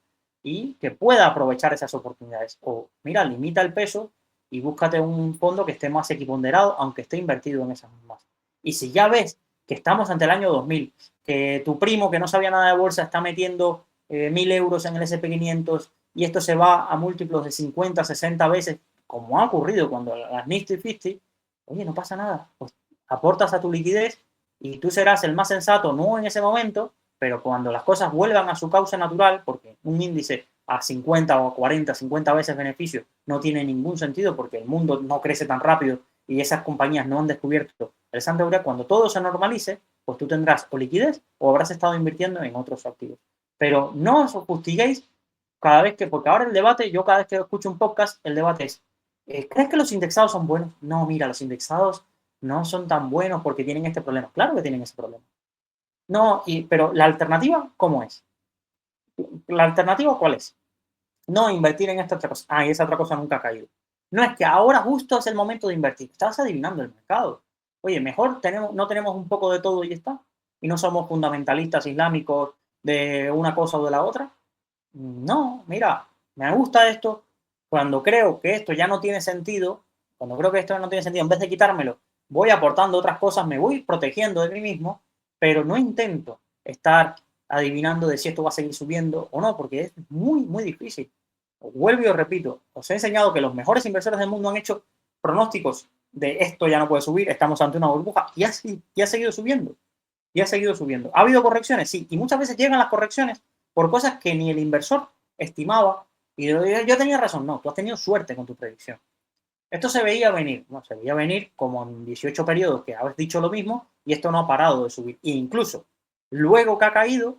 Speaker 1: y que pueda aprovechar esas oportunidades. O mira, limita el peso y búscate un fondo que esté más equiponderado, aunque esté invertido en esas mismas. Y si ya ves que estamos ante el año 2000, que tu primo que no sabía nada de bolsa está metiendo 1.000 euros en el S&P 500 y esto se va a múltiplos de 50, 60 veces, como ha ocurrido cuando las Nifty 50, oye, no pasa nada, pues aportas a tu liquidez y tú serás el más sensato, no en ese momento, pero cuando las cosas vuelvan a su causa natural, porque un índice a 50 o 40, 50 veces beneficio no tiene ningún sentido porque el mundo no crece tan rápido y esas compañías no han descubierto el Santo Grial, cuando todo se normalice, pues tú tendrás o liquidez o habrás estado invirtiendo en otros activos. Pero no os fustiguéis cada vez que, porque ahora el debate, yo cada vez que escucho un podcast, el debate es, ¿crees que los indexados son buenos? No, mira, los indexados no son tan buenos porque tienen este problema. Claro que tienen ese problema. No, pero la alternativa, ¿cómo es? ¿La alternativa cuál es? No, invertir en esta otra cosa. Ah, y esa otra cosa nunca ha caído. No es que ahora justo es el momento de invertir. Estás adivinando el mercado. Oye, mejor no tenemos un poco de todo y ya está. Y no somos fundamentalistas islámicos de una cosa o de la otra. No, mira, me gusta esto. Cuando creo que esto ya no tiene sentido, cuando creo que esto no tiene sentido, en vez de quitármelo, voy aportando otras cosas, me voy protegiendo de mí mismo, pero no intento estar adivinando de si esto va a seguir subiendo o no, porque es muy, muy difícil. Vuelvo y os repito, os he enseñado que los mejores inversores del mundo han hecho pronósticos de esto ya no puede subir, estamos ante una burbuja, y ha seguido subiendo, y ha seguido subiendo. ¿Ha habido correcciones? Sí, y muchas veces llegan las correcciones por cosas que ni el inversor estimaba, y yo tenía razón. No, tú has tenido suerte con tu predicción. Esto se veía venir, ¿no? Se veía venir como en 18 periodos que habéis dicho lo mismo y esto no ha parado de subir. E incluso luego que ha caído,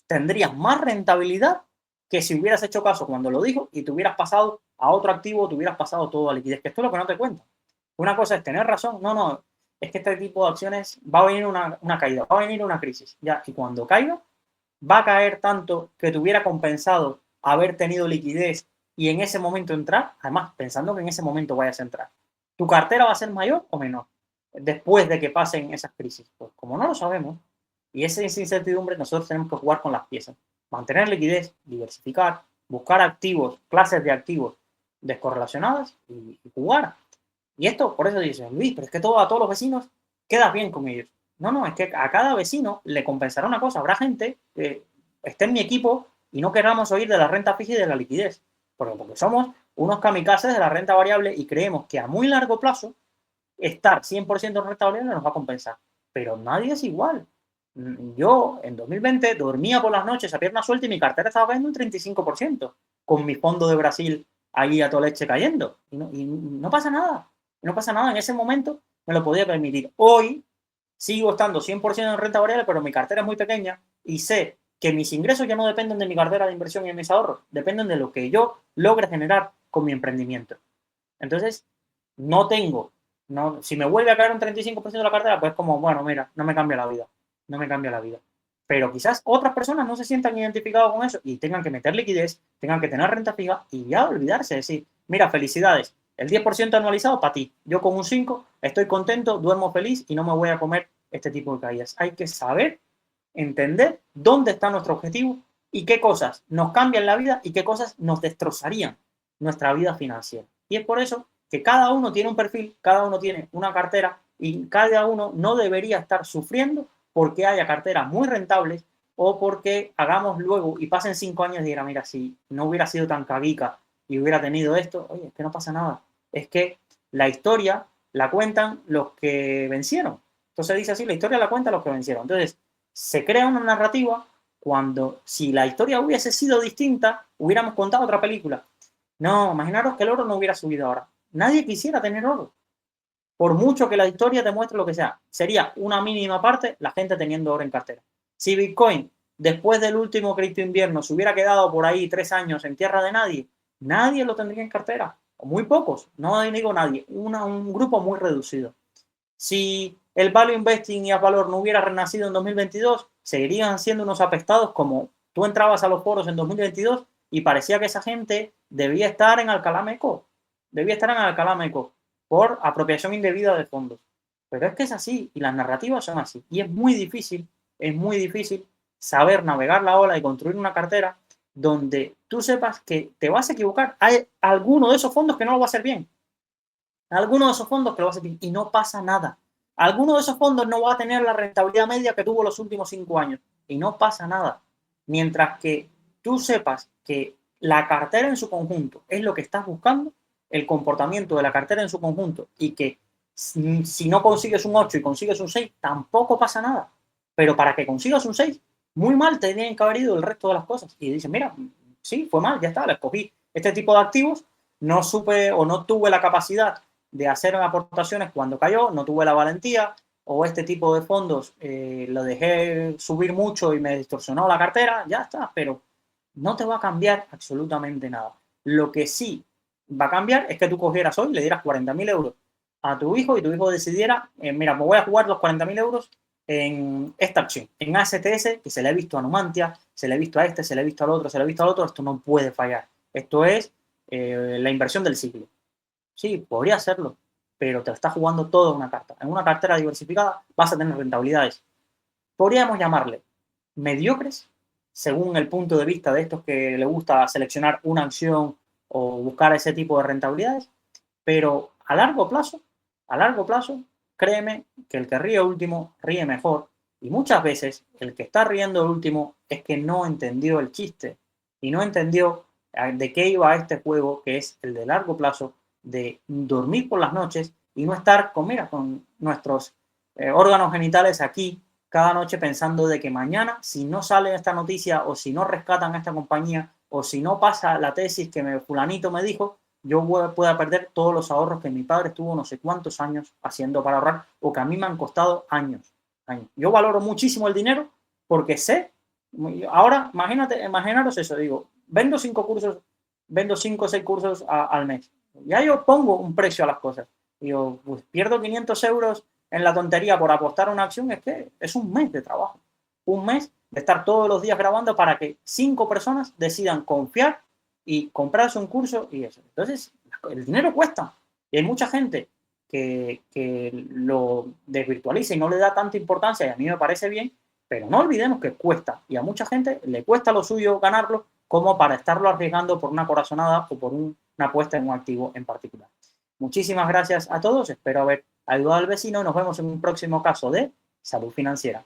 Speaker 1: tendrías más rentabilidad que si hubieras hecho caso cuando lo dijo y te hubieras pasado a otro activo, te hubieras pasado todo a liquidez, que esto es lo que no te cuenta. Una cosa es tener razón, no, es que este tipo de acciones va a venir una caída, va a venir una crisis, ya, y cuando caiga, va a caer tanto que te hubiera compensado haber tenido liquidez y en ese momento entrar, además pensando que en ese momento vayas a entrar. ¿Tu cartera va a ser mayor o menor después de que pasen esas crisis? Pues como no lo sabemos, y esa incertidumbre, nosotros tenemos que jugar con las piezas. Mantener liquidez, diversificar, buscar activos, clases de activos descorrelacionadas y jugar. Y esto, por eso dices, Luis, pero es que a todos los vecinos quedas bien con ellos. No, es que a cada vecino le compensará una cosa. Habrá gente que esté en mi equipo y no queramos oír de la renta fija y de la liquidez. Porque somos unos kamikazes de la renta variable y creemos que a muy largo plazo estar 100% en renta variable nos va a compensar. Pero nadie es igual. Yo en 2020 dormía por las noches a pierna suelta y mi cartera estaba cayendo un 35%, con mi fondo de Brasil ahí a toda leche cayendo. Y no pasa nada. No pasa nada. En ese momento me lo podía permitir. Hoy sigo estando 100% en renta variable, pero mi cartera es muy pequeña y sé que mis ingresos ya no dependen de mi cartera de inversión y de mis ahorros, dependen de lo que yo logre generar con mi emprendimiento. Entonces, no tengo, no, si me vuelve a caer un 35% de la cartera, pues como, bueno, mira, no me cambia la vida, no me cambia la vida. Pero quizás otras personas no se sientan identificados con eso y tengan que meter liquidez, tengan que tener renta fija y ya olvidarse de decir, mira, felicidades, el 10% anualizado para ti, yo con un 5 estoy contento, duermo feliz y no me voy a comer este tipo de caídas. Hay que saber, entender dónde está nuestro objetivo y qué cosas nos cambian la vida y qué cosas nos destrozarían nuestra vida financiera. Y es por eso que cada uno tiene un perfil, cada uno tiene una cartera y cada uno no debería estar sufriendo porque haya carteras muy rentables o porque hagamos luego y pasen 5 años y digan, mira, si no hubiera sido tan cabica y hubiera tenido esto, oye, es que no pasa nada. Es que la historia la cuentan los que vencieron. Entonces dice así, la historia la cuentan los que vencieron. Entonces, se crea una narrativa cuando si la historia hubiese sido distinta, hubiéramos contado otra película. No, imaginaros que el oro no hubiera subido ahora. Nadie quisiera tener oro. Por mucho que la historia te muestre lo que sea, sería una mínima parte la gente teniendo oro en cartera. Si Bitcoin, después del último cripto invierno, se hubiera quedado por ahí 3 años en tierra de nadie, nadie lo tendría en cartera. O muy pocos, no digo nadie, un grupo muy reducido. Si el value investing y a valor no hubiera renacido en 2022, seguirían siendo unos apestados como tú entrabas a los foros en 2022 y parecía que esa gente debía estar en Alcalá Meco, por apropiación indebida de fondos. Pero es que es así y las narrativas son así. Y es muy difícil saber navegar la ola y construir una cartera donde tú sepas que te vas a equivocar. Hay alguno de esos fondos que no lo va a hacer bien. Alguno de esos fondos que lo va a hacer bien y no pasa nada. Alguno de esos fondos no va a tener la rentabilidad media que tuvo los últimos 5 años y no pasa nada. Mientras que tú sepas que la cartera en su conjunto es lo que estás buscando, el comportamiento de la cartera en su conjunto, y que si no consigues un 8 y consigues un 6, tampoco pasa nada. Pero para que consigas un 6, muy mal te tienen que haber ido el resto de las cosas. Y dices, mira, sí, fue mal, ya está, la escogí. Este tipo de activos no supe o no tuve la capacidad de hacer aportaciones cuando cayó, no tuve la valentía, o este tipo de fondos lo dejé subir mucho y me distorsionó la cartera, ya está, pero no te va a cambiar absolutamente nada. Lo que sí va a cambiar es que tú cogieras hoy y le dieras 40.000 euros a tu hijo y tu hijo decidiera, mira, me voy a jugar los 40.000 euros en esta acción, en ASTS, que se le ha visto a Numantia, se le ha visto a este, se le ha visto al otro, se le ha visto al otro, esto no puede fallar. Esto es la inversión del siglo. Sí, podría hacerlo, pero te está jugando toda una carta. En una cartera diversificada vas a tener rentabilidades. Podríamos llamarle mediocres, según el punto de vista de estos que le gusta seleccionar una acción o buscar ese tipo de rentabilidades, pero a largo plazo, créeme que el que ríe último ríe mejor, y muchas veces el que está riendo último es que no entendió el chiste y no entendió de qué iba este juego, que es el de largo plazo, de dormir por las noches y no estar con, mira, con nuestros órganos genitales aquí cada noche pensando de que mañana, si no sale esta noticia o si no rescatan a esta compañía o si no pasa la tesis que fulanito me dijo, yo pueda perder todos los ahorros que mi padre estuvo no sé cuántos años haciendo para ahorrar o que a mí me han costado años. Yo valoro muchísimo el dinero porque sé, ahora imaginaros eso, digo, vendo 5 cursos, vendo 5 o 6 cursos al mes. Ya yo pongo un precio a las cosas. Digo, pues pierdo 500 euros en la tontería por apostar a una acción, es que es un mes de trabajo. Un mes de estar todos los días grabando para que 5 personas decidan confiar y comprarse un curso y eso. Entonces, el dinero cuesta. Y hay mucha gente que lo desvirtualiza y no le da tanta importancia, y a mí me parece bien, pero no olvidemos que cuesta. Y a mucha gente le cuesta lo suyo ganarlo como para estarlo arriesgando por una corazonada o por una apuesta en un activo en particular. Muchísimas gracias a todos. Espero haber ayudado al vecino. Nos vemos en un próximo caso de Salud Financiera.